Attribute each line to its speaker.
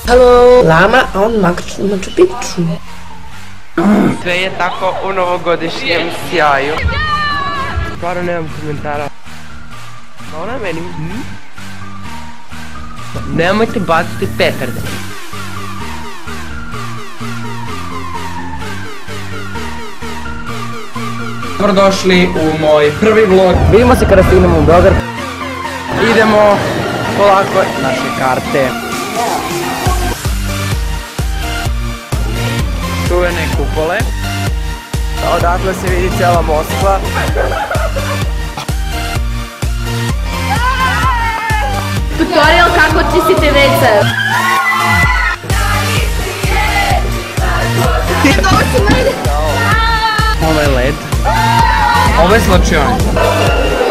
Speaker 1: Halo, Lama, a on Machu Picchu.
Speaker 2: Sve je tako u novogodišnjem sjaju. Stvarno nemam komentara. Ona meni... Nemojte baciti petarde.
Speaker 3: Dobrodošli u moj prvi vlog.
Speaker 2: Vidimo se kada stignemo u Beograd. Idemo polako naše karte. Čuvene kupole. Odatle se vidi cijela Moskva.
Speaker 4: Tutorial kako čistite WC.
Speaker 2: Ovo je led.
Speaker 3: Ovo je slačionica.